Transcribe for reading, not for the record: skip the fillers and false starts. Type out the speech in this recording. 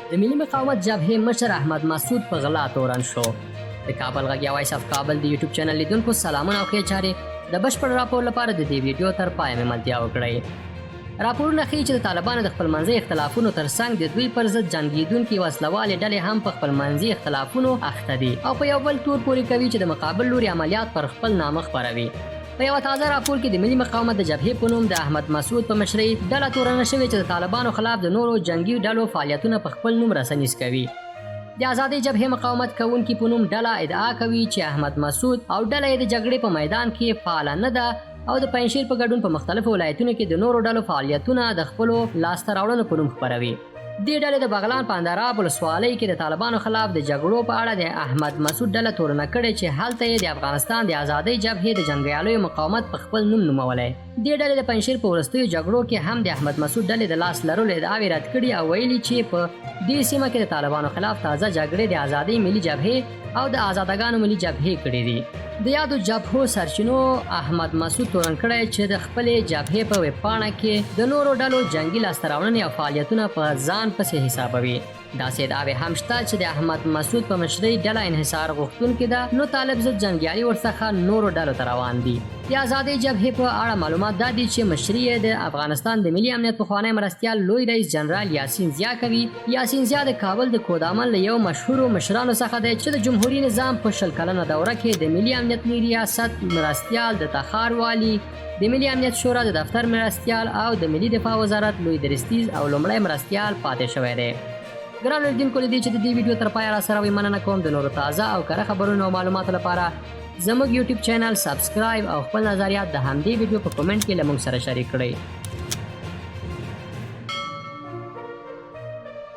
د ملي مقاومت جبهې مشر احمد مسعود په غلا تورن شو. د کابل غږ وایس اف کابل د یوټیوب چینل لیدونکو سلامونه او ښې چارې. د بشپړ راپور لپاره د دې ویډیو تر پایه ملتیا وکړئ. راپورونه ښیي چې د طالبانو د خپلمنځي اختلافونو ترڅنګ د دوی پر ضد جنګیدونکي وسلوالې ډلې هم په خپلمنځي اختلافونو اخته دي او په یو بل تور پورې کوي چې د مقابل لوري عملیات پر خپل نامه خپروي. په یو تازه راپور کې د ملي مقاومت د جبهې په نوم د احمد مسعود په مشرۍ ډله تورنه شوې چې د طالبانو خلاف د نورو جنگي ډلو فعالیتونه په خپل نوم رسنیز کوي. د آزادۍ جبهې مقاومت کوونکي په نوم ډله ادعا کوي چې احمد مسعود او ډله یې د جګړې په میدان کې فعاله نه ده او د پنجشیر په ګډون په مختلفو ولایتونو کې د نورو ډلو فعالیتونه د خپلو لاسته راوړنو په نوم خپروي. دې ډلې د بغلان په اندراب ولسوالۍ کې د طالبانو خلاف د جګړو په اړه د احمد مسعود ډله تورنه کړې چې هلته یې د افغانستان د آزادۍ جبهې د جنګیالیو مقاومت په خپل نوم نومولی. دې ډلې د پنجشیر په وروستیو جګړو کې هم د احمد مسعود ډلې د لاس لرلو ادعاوې رد کړي او ویلي چې په دې سیمه کې د طالبانو خلاف تازه جګړې د آزادۍ ملي جبهې او د آزادګانو ملي جبهې کړې دي. د یادو جبهو سرچینو احمد مسعود تورن کړی چې د خپلې جبهې په ویبپاڼه کې د نورو ډلو جنگي لاسته راوړنې او فعالیتونه په ځان پسې حسابوي. داسې ادعاوې هم شته چې د احمد مسعود په مشرۍ ډله انحصار غوښتونکې ده نو طالب ضد جنګیالي ورڅخه نورو ډلو ته روان دي. د آزادۍ جبهې په اړه معلومات دا دي چې مشري یې د افغانستان د ملي امنیت پخوانی مرستیال لوی رئیس جنرال یاسین ضیا کوي. یاسین ضیا د کابل د کودامن له یو مشهورو مشرانو څخه دی چې د جمهوریت نظام په 20 کلنه دوره کې د ملي امنیت لوی ریاست مرستیال د تخار والی، د ملي امنیت شورا د دفتر مرستیال او د ملي دفاع وزارت لوی درستیز او لومړی مرستیال پاتې شوی دی. ګرانو لیدونکو له دې چې د دې ویډیو تر پایه راسره وئ مننه کوم. د نورو تازه او کره خبرونو او معلوماتو لپاره زموږ یوټیوب چینل سبسکرایب او خپل نظریات د همدې ویډیو په کومنټ کې له موږ سره شریک کړئ.